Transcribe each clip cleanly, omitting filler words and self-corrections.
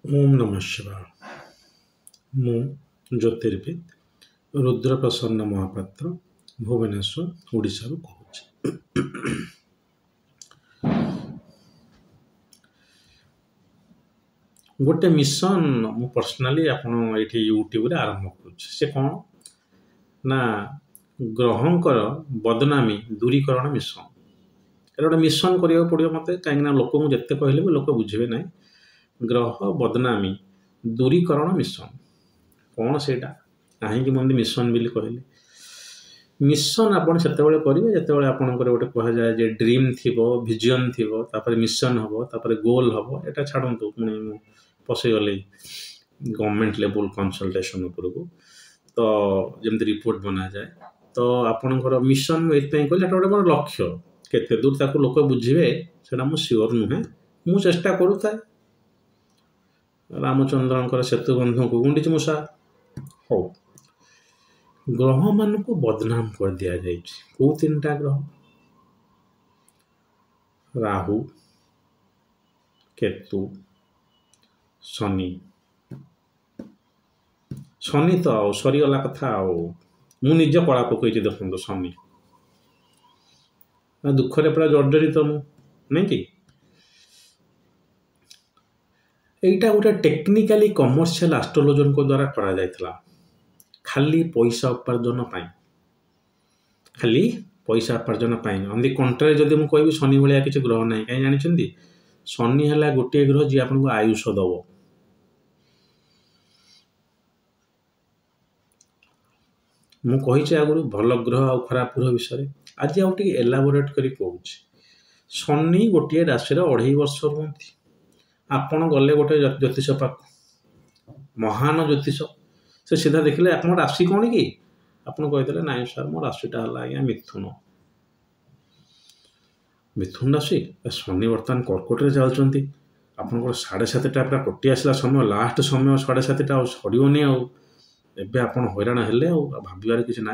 ओम नमः शिवाय। मु ज्योतिर्विद रुद्रप्रसन्न महापात्र भुवनेश्वर ओडिशा कहूँ। गोटे मिशन मु पर्सनाली आपण ये यूट्यूब रे आरंभ करुच्ची से कौन ना ग्रहंकर बदनामी दूरीकरण मिशन। गोटे मिशन करा पड़ो मत कहीं लोक जिते कहले भी लोक बुझे ना ग्रह बदनामी दूरीकरण मिशन कौन से कहीं मुझे मिशन बोली कहले मिशन आपड़ से करेंगे जिते आपंकर गोटे कह जाए जे ड्रीम थी विजन थी मिशन हम तापर गोल हम यहाँ छाड़ू पुणी पशिगले गवर्नमेंट लेवल कंसल्टेशन उपरको तो जमी रिपोर्ट बना जाए तो आपणकर मिशन ये कहले गोटे मोर लक्ष्य केते दूर ताको लोक बुझे से सियोर नुहे मु चेष्टा करूए रामचंद्रंकर सेतु बंधु को गुंडीच मूषा हो ग्रह मान को बदनाम कर दि जाए कौ तीन टा ग्रह राहु केतु शनि शनि तो सरीगला कथा मुझे कला पकई देखो शनि दुखरे पूरा जर्जरित नहीं कि एटा गोटे टेक्निकाली कमर्शियल एस्ट्रोलॉजर को द्वारा करा जायतला खाली पैसा उपार्जन पाई खाली पैसा उपार्जन पाई ऑन द कंट्री जदि मु कहबी शनि भलिया किसी ग्रह नहीं कहीं जानिछंदी शनि हला गोटे ग्रह जी आपन को आयुष दबो मु कहिছে आगु भल ग्रह और खराब ग्रह विषय आज आउ टिके एलाबोरेट करी कहूँ शनि गोटे राशि 2.5 वर्ष रुहती आपण गले गोटे ज्योतिष पाक महान ज्योतिष से सीधा देखिले आप राशि कौन कि आपन कहीदेले नाई सर मो राशिटा है आज्ञा मिथुन मिथुन राशि शनि बर्तमान कर्कट में चलती आपन 7:30 पूरा कटि आसला समय लास्ट समय 7:30 सड़ोनी आबे आप हैरान हेले भावार किसी ना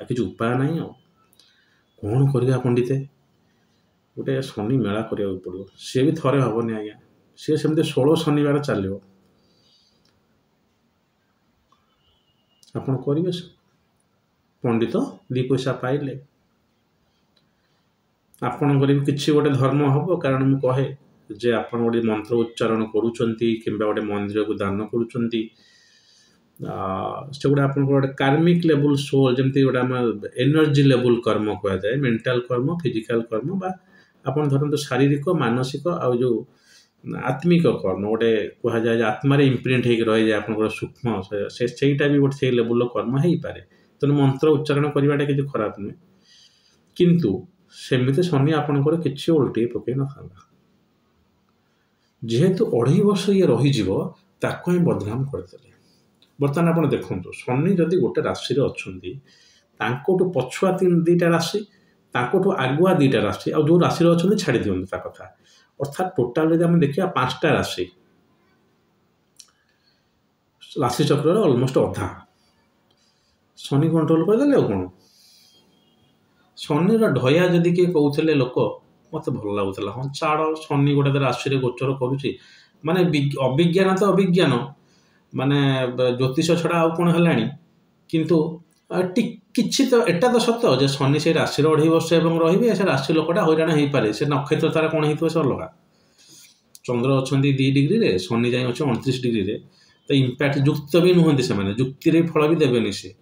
किसी उपाय ना कौन कर पंडिते गोटे शनि मेला करा पड़ो सी भी थे हेनी आज्ञा सी सेमती 16 शनिवार चलो आपड़ करेंगे पंडित 2 पैसा पाइले आपणकर भी किसी गोटे धर्म हम कारण मु कहे जे आप गोटे मंत्र उच्चारण करुँच कि गोटे मंदिर को दान करुँच से गोटे आप गोटे कार्मिक लेवल सोल जमी गोटे एनर्जी लेवल कर्म कह जाए मेंटल कर्म फिजिकल कर्म बा आपन धरतु शारीरिक मानसिक आ जो आत्मिक कर्म गोटे कह जाए आत्मार इम्प्रिंट हो रही है आप सूक्ष्म सेटा भी गोटे लेवल कर्म हो पाए तेणु मंत्र उच्चारण करवाटा किसी खराब नुहे किंतु सेमती शनि आपंकर किसी उल्टे पकई न था जेहेतु 2.5 वर्ष ये रही बदनाम करदे बर्तमान आप देखो शनि जदि गोटे राशि अच्छा पछुआ 2टा राशि आगुआ 2टा राशि आ जो राशि अच्छा छाड़ी दिखाँ कथा अर्थात टोटाल जब देखा 5टा राशि राशि चक्र अलमोस्ट अधा शनि कंट्रोल करदे कौन शनि ढया जदि किए कहते लोक मत भल लगुला हाँ छाड़ शनि गोटे राशि गोचर करुच्ची माने अभिज्ञान तो अभिज्ञान माने ज्योतिष छड़ा आउ कौन है किंतु किछि तो एटा तो सत्य जे शनि से राशि 2.5 वर्ष एवं रही से राशि लोकटा हैरान हो पारे से नक्षत्र तार कौन हो से अलग चंद्र अच्छा 2 डिग्री रे शनि जाए अच्छे 29 डिग्री रे तो इम्पैक्ट युक्त भी नुहति से जुक्ति फल भी देवेनि से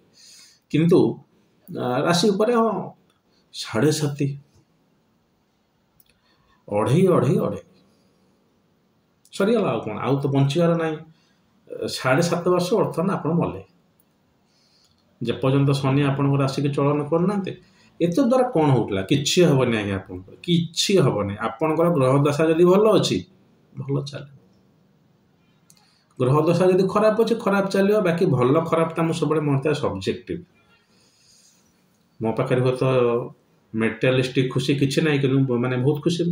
किंतु राशि उपर हाँ 7.5 अढ़े सरीगला कौन आउ तो बचार ना 7.5 वर्ष अर्थ ना आप मले जेपर्यंत शनि आपन राशि के चलन करना एत द्वारा कौन होता किसी हेनी आज्ञा आप कि हेनी आपणकर ग्रह दशा जदि भल अच्छी भल चल ग्रह दशा जदि खराब अच्छे खराब चलो बाकी भल खराबटा मुझे सब मनता है सब्जेक्टिव मो पाखे हुए तो मेटेरियलिस्टिक खुशी किसी ना कि मैंने बहुत खुशी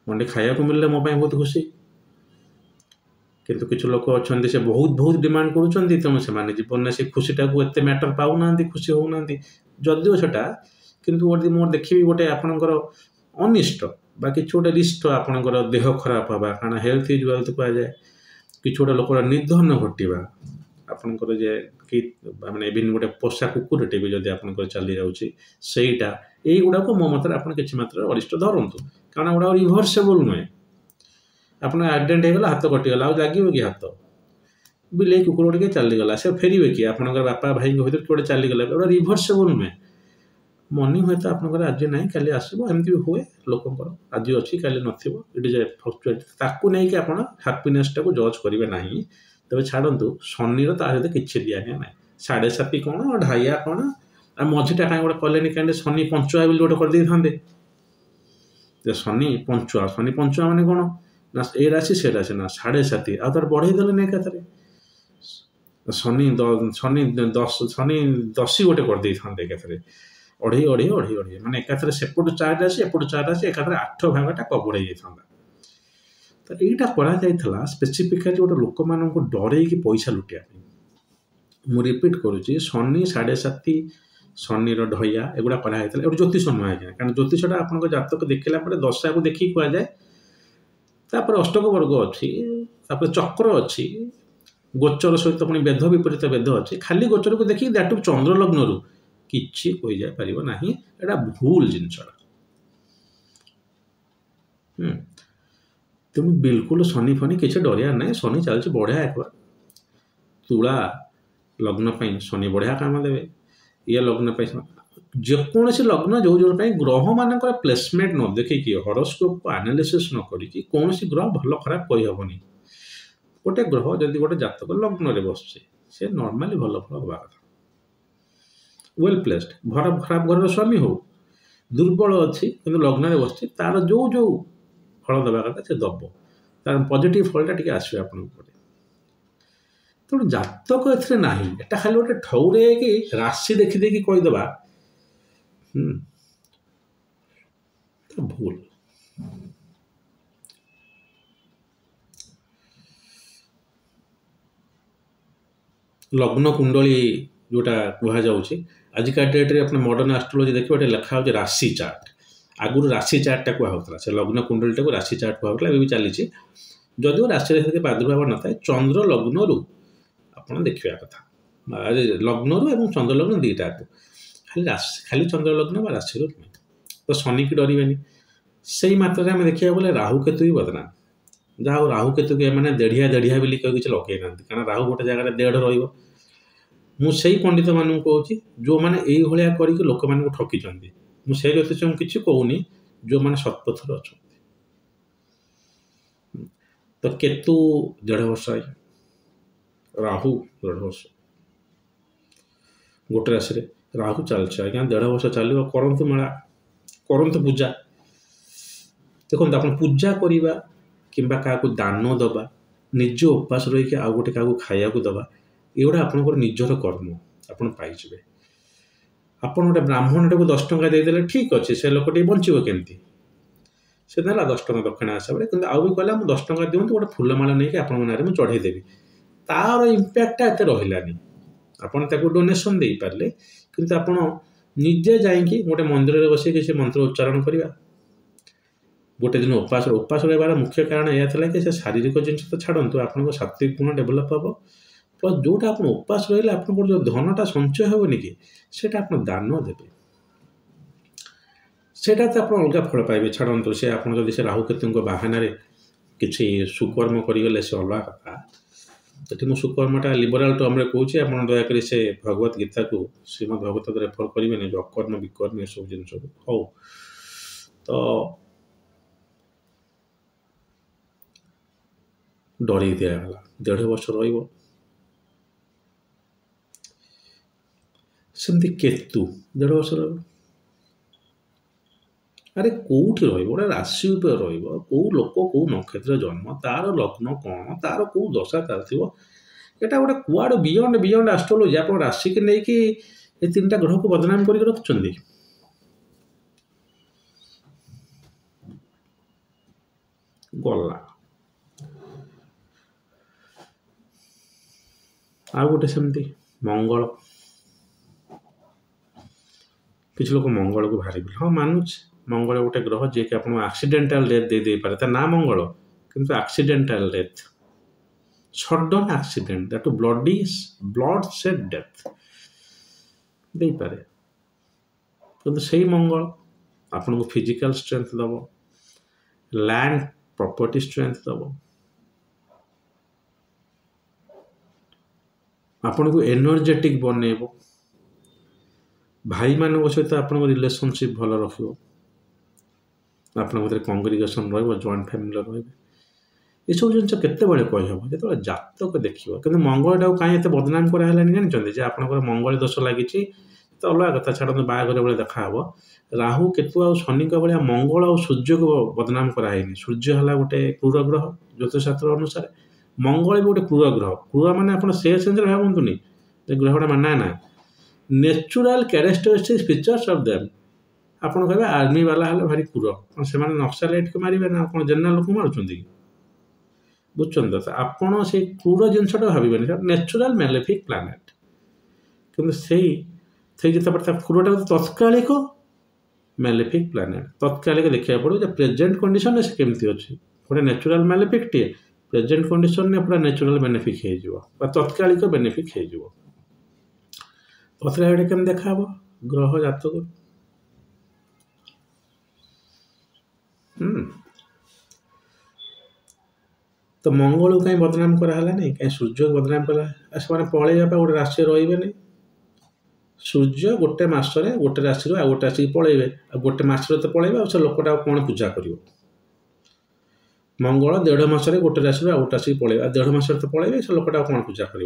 मंडे खाया को मिलले मो बहुत खुशी किंतु किसी लोक अच्छा से बहुत डिमांड करुँच तेणु से जीवन में से खुशीटा को एत मैटर पाऊना खुशी होना जदिव सेटा किंतु मोर देखी गोटे आपणकर अनिष्ट बा कि गोटे रिस्ट आपणकर देह खराब हवा कारण हेल्थ इज वेल्थ कहुए कि गोटे लोकर निधन घटवा आपणकर जे कि माने इवन गोटे पोषा कुकुरटे भी जब आपंकर चली जाऊँगी सहीटा यहीगुड़ा को मो मत आप कि मात्रा वरिष्ठ धरतु कारण गुड़ा रिभर्सेबल नुहे आप एक्सीडेंट होगा हाथ कटिगला आ लगे कि हाथ बिले कुकुर टे चलीगला से फेरवे कि आप बापा भाई भर किए चलीगला गोटे रिभर्सेबल नुहे मनी हुए तो आपंकर आज ना काली आसो एमती भी हुए लोकंर आज अच्छी काली नथिबो इट इज फ्लक्चुएट ताकू नहीं कि आप हैप्पीनेस टाक जज करेंगे ना तेज छाड़ू शनिर तो सहित किसी दिया ना 7.5 कौन ढाइया कौन आ मझीटा कहीं गोटे कले कहीं शनि पंचुआ बोली गोटे करदे शनि पंचुआ माने कौन ना ए राशि से राशि ना 7.5 आ तार बढ़ई देले नहीं एकाथरे शनि शनि दशी गोटे करदे एकाथरे अढ़ई अढ़ई अढ़ई अढ़ई माने एकाथरे सेपटू 4 राशि एपटू 4 राशि एकाथरे 8 भागटा कवर हो जाता तो यहाँ स्पेसिफिकाली गोटे लोक मान डर पैसा लुटिया मु रिपीट करुच्ची शनि 7.5 शनिर ढैया एगुड़ा कराई ज्योतिष नुह आज्ञा कारण ज्योतिषटा आप जातक देखला दशा को देखिए कहुए तापर अष्टक वर्ग अच्छी चक्र अच्छी गोचर सहित पुणी वेद विपरीत वेद अच्छी खाली गोचर को देखिए दैट चंद्र लग्न किसी कही जाए पार ना एटा भूल जिनसा तेणु बिल्कुल शनि फनी किसी डरिया ना शनि चलती बढ़िया एक तुला लग्न शनि बढ़िया काम देवे ये लग्न जेकोसी लग्न जो जो ग्रह मान प्लेसमेंट न देखिए हॉरोस्कोप को एनालिसिस न करी कौन ग्रह भल खराब कही हेनी गोटे ग्रह जदि गोटे जातक लग्न में बस से नॉर्मली भल फल हवा कथा वेल प्लेस्ड खराब घर स्वामी हो दुर्बल अच्छी कि लग्न में बस तार जो जो फल देवा कथा से दब तार पॉजिटिव फलटा टी आसो आप तेणु जातक एना खाली गोटे ठौरे कि राशि देखीदे कि कहीदेवा तो भूल लग्न कुंडली जोटा कह जाऊँगी आजिका डेट्रे अपने मॉडर्न एस्ट्रोलॉजी देखिए गोटे लिखा हो राशि चार्ट आगुरी राशि चार्टा कहला से लग्न कुंडलीटा को राशि चार्ट कहला भी चली जदिव राशि प्रादुर्भाव न था चंद्र लग्न आप देखा कथा लग्न और चंद्र लग्न दीटा खाली चंद्र लग्न राशि नुहे तो शनि की डरवे से मात्रा में देखा गले राहु केतु भी बदनाम जहाँ राहु केतु के मैंने देढ़िया देढ़िया बोली किसी लगे ना कारण राहु गोटे जगह देढ़ रुझे पंडित मानू कहूँ जो मैंने ये कर लोक मान ठकी मुझे ज्योतिष किसी कहूनी जो मैंने सत्पथर अच्छा तो केतु 1.5 वर्ष राहु 1.5 वर्ष गोटे राशि राहु चलছে आज्ञा 1.5 वर्ष चलो करंतु मेला करंतु पूजा देखो आप पूजा करवा कि क्या दान दबा निज उपास रही आउ गोटे क्या खाया दबा एगुड़ा आप निजर कर्म आपड़ पाइबे आप गोटे ब्राह्मण टाक 10 टंका देदेले ठीक अच्छे से लोक बचो केमती से ना 10 टंका दक्षिणा हिसाब से आउ भी कहला 10 टंका दिखाँ गोटे फुलमाला नहीं कि आपन नाँ चढ़ेदेवी तार इम्पैक्टा एत रही आपड़ डोनेशन दे पारे कि आप निजे जाकि गोटे मंदिर में बस किसी मंत्र उच्चारण करवा गोटे दिन उपास रही मुख्य कारण यह था कि शारीरिक जिन तो छाड़ू आप सात्विक गुण डेभलप हम प्लस जोटा आप उपास रही आप जो धनटा संचय हेनी कि आप दान देवे सेटा तो आप अलग फल पाइबे छाड़ू से आप से राहु केतु बाहाना किसी सुकर्म करगले से अलग कथा तो मुझे सुकर्मटा लिबराल टर्म कहे आप दयाकोरी से भगवत गीता को श्रीमद भगवत रेफर करेंगे जो अकर्म विकर्म ये सब जिन हो तो डर दिगला 1.5 वर्ष रमती केतु 1.5 वर्ष अरे कौटी रोटे राशि रौ लोक कौ नक्षत्र जन्म तार लग्न कौन तार कौ दशा चलती यहाँ गोटे कुआड़ बियंड बियंड एस्ट्रोलॉजी आप राशि की लेकिन 3टा ग्रह को बदनाम कर रखुच्च गला आ गोटे सेमती मंगल किसी लोग मंगल को भारी हाँ मानुच मंगल गोटे ग्रह जी कि आपको आक्सीडेंटाल डेथ दे पारे ता ना मंगल किंतु accidental death sudden accident that blood सेड डेथ दे पारे किंतु सही मंगल आपको फिजिकल स्ट्रेंथ दब लैंड प्रॉपर्टी स्ट्रेंथ दब आपन को एनर्जेटिक बनइब भाई मान सहित आप रिलेशनशिप भल रख आप कंग्रिगेशन रॉइंट फैमिली रही सब जिन केत कहीहब जो जातक देखिए कि मंगल टाक कहीं बदनाम कराला जानते आप मंगल दोष लगी तो अलग कथा छाड़ बाहागर बेले देखा राहु केतु आ शनि भाया मंगल आ सूर्य को बदनाम कराई सूर्य है गोटे क्रूर ग्रह ज्योतिषशास्त्र अनुसार मंगल भी गोटे क्रूर ग्रह क्रूर माने आप से सेन्स भावतुनि ग्रहटा माना ना natural characteristics features of them आपन कहे आर्मी वाला है भारी क्रूर से नक्सलाइट को मारे ना आप जनरल लोक मारुंट बुझुन तो आपड़ से क्रूर जिनसा भावे नेचुराल मेलेफिक प्लानेट कि जिते क्रूरटा तत्कालिक मेलेफिक प्लानेट तत्कालिक देखा पड़ो प्रेजेंट कंडीशन से केमती अच्छी गोटे नेचुराल मेलेफिक टे प्रेजेंट कंडीशन में पूरा नेचुराल बेनिफिक हो तत्कालिक बेनिफिक हो तत्काल केम देखा ग्रह जातक तो मंगल कहीं बदनाम कराला नहीं कहीं सूर्य को बदनाम कला से पलैया गोटे राशि रे नहीं सूर्य गोटे मसरे गोटे राशि आ गोटे राशि पलैबे आ गोटे मसरे तो पलैबे से लोकटा कौन पूजा कर मंगल 1.5 मासरे गोटे राशि आ गोटे राशि पलैबे 1.5 मासरे तो पलैबे से लोकटा कौन पूजा कर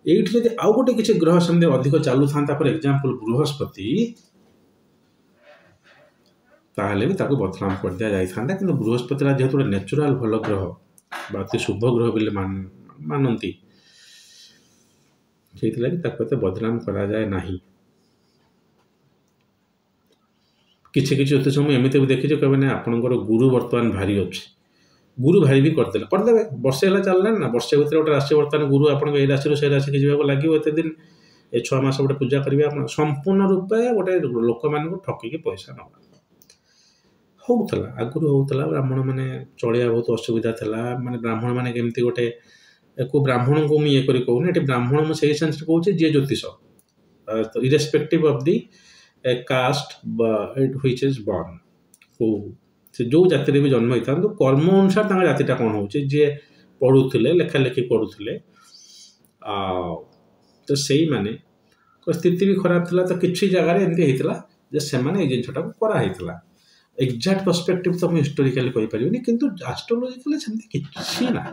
ये आउ गोटे किसी ग्रह सेमती अधिक चलू था फॉर एग्जांपल बृहस्पति ताहले भी ताको बदनाम कर दिया जाता कि बृहस्पति जेहेतु गोटे नेचुराल भल ग्रह अति शुभ ग्रह बोले मानती से बदनाम करा जाए नहीं किसी किसी ज्योतिष एमती भी देखी कहते आपंकर गुरु बर्तमान भारी अच्छे गुरु भारी भी करदे वर्षे है चलना ना वर्षे भर गोटे राशि बर्तमान गुरु आप राशि से राशि की जावाक लगे एत दिन ये 6 मास गोटे पूजा करेंगे आप संपूर्ण रूपे गोटे लोक मान ठकिकी पैसा ना होता आगुरी होता ब्राह्मण मैंने चलिया बहुत असुविधा था माने ब्राह्मण मैंने केमती गोटे को ब्राह्मण को मुझे कहूनी ब्राह्मण मुझे से सेन्स कहूँ जी ज्योतिष irrespective of the caste which is born को से जो जाति भी जन्म होता तो कर्म अनुसार जातिटा कौन हो जी पढ़ुले लेखा लेखि करुले तो से माने स्थिति भी खराब था तो किसी जगह एमती होता से जिनटा कराई एक्जाक्ट पर्सपेक्टिव तो मुझे हिस्टोरिकाली कहीपरि किंतु एस्ट्रोलॉजिकली सेमती किसी ना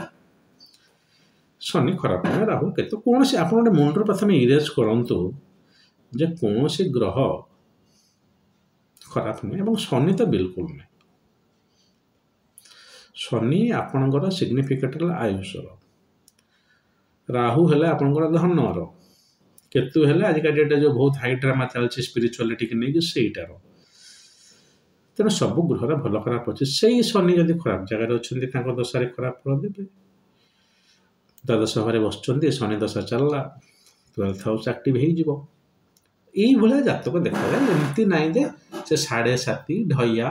शनि खराब ना राहु केतु कौन से आप मुंडर प्रथम इरेज करूँ जे कौन सी ग्रह खराब नुहे शनि तो बिल्कुल नहीं शनि आपणकर सिग्निफिकेट आयुषर राहु है आपणकर धनर केतु है आजिका डेट जो बहुत हाई ड्रामा चलती स्पिरिचुआलिटी की नहीं सहीटार तेना सब ग्रहर भल खराब अच्छे से शनि जब खराब जगार अच्छा दशा खराब फल देते द्वादश घरे बस शनि दशा चलला 12th हाउस एक्टिव हो जातक देखा जाए एमती ना से 7.5 ढैया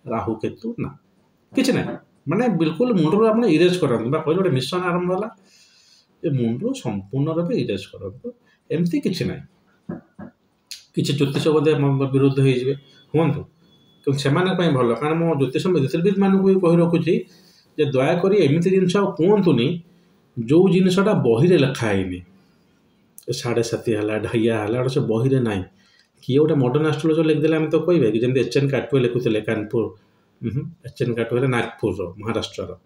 राहु केतु ना कि ना माने बिल्कुल मुंडू आप इरेज करूँ गोटे मिशन आरंभ है ये मुंडू संपूर्ण रूप इरेज करूँ एमती कि ना किसी ज्योतिष बोधे विरुद्ध हो से भल कारण मो ज्योतिष ज्योतिर्विद मानक भी कही रखुच्छी दयाकोरी एमती जिन कहतुनि जो जिनसा बही लिखाईनि 7.5 है ढैया है से बही में ना किए गोटे मॉडर्न एस्ट्रोलॉजर लिखिदे आम तो कहे कि जमी एच.एन. काटवे लिखुले कानपुर एच.एन. काटवे नागपुर महाराष्ट्र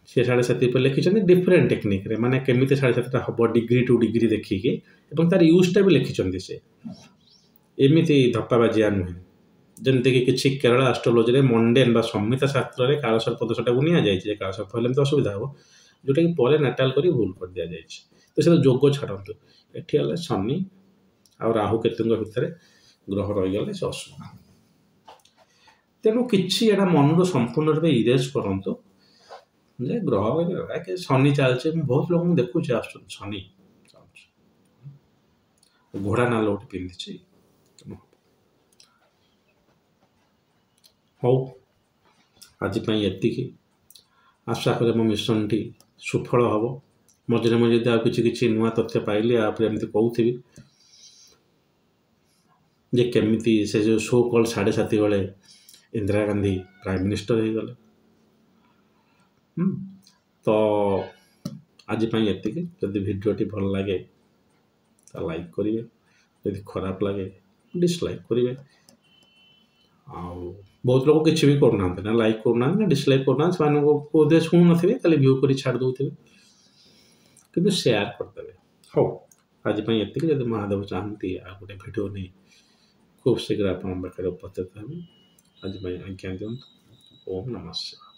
सी 7.5 पर लिखिं डिफरेन्ट टेक्निक रे माने केमी 7.5 हम डिग्री टू डिग्री देखिकी तार यूजटा भी लिखिं से एमती धप्पाबाजिया नुहे जमती कि किसी केरला एस्ट्रोलॉजी मंडेन संहिता शास्त्र में कालसर्प दोषटा को नि कालसर्प हेल्ले तो असुविधा हे जोटा कि पर नाटाल कर भूल कर दि जाए तो से जोग छाड़ू ये शनि आ राहु केतु भितर ग्रह रहीगले से असुविधा तेणु किसी एटा मन संपूर्ण रूप इरेज करूँ जे ग्रह शनि चलचे बहुत लोग देखुचे शनि घोड़ा नाल गोटे पिंधि ହଉ ଆଜି ପାଇଁ ଏତିକି। ଆଶା କରେ ମୋ ମିଶନଟି ସୁଫଳ ହେବ। ମଝିରେ ମଝିରେ ଯଦି ଆଉ କିଛି ନୂଆ ତଥ୍ୟ ପାଇଲି ଆପରେ ଏମିତି କହୁଥିବି ଯେ କେମିତି ସେ ଯେଉଁ ସୋ କଲ୍ 7:30 ବେଳେ ଇନ୍ଦିରା ଗାନ୍ଧୀ ପ୍ରାଇମ୍ ମିନିଷ୍ଟର ହେଇଗଲେ। ତ ଆଜି ପାଇଁ ଏତିକି। ଯଦି ଭିଡ଼ିଓଟି ଭଲ ଲାଗେ ତ ଲାଇକ୍ କରିବେ, ଯଦି ଖରାପ ଲାଗେ ଡିସଲାଇକ୍ କରିବେ। ଆଉ ବହୁତ ଲୋକ କିଛି ବି କରୁନାହାନ୍ତି, ନା ଲାଇକ୍ କରୁନାହାନ୍ତି ନା ଡିସଲାଇକ୍ କରୁନାହାନ୍ତି। ସେମାନଙ୍କୁ ବୋଧେ ଶୁଣୁନଥିବେ, ଖାଲି ଭିଉ କରି ଛାଡ଼ି ଦେଉଥିବେ, କିନ୍ତୁ ସେୟାର କରିଦେବେ। ହଉ ଆଜି ପାଇଁ ଏତିକି। ଯଦି ମହାଦେବ ଚାହାନ୍ତି ଆଉ ଗୋଟେ ଭିଡ଼ିଓ ନେଇ ଖୁବ୍ ଶୀଘ୍ର ଆପଣଙ୍କ ପାଖରେ ଉପସ୍ଥିତ ହେବି। ଆଜି ପାଇଁ ଆଜ୍ଞା ଦିଅନ୍ତୁ। ଓମ୍ ନମଃ ଶିବାୟ।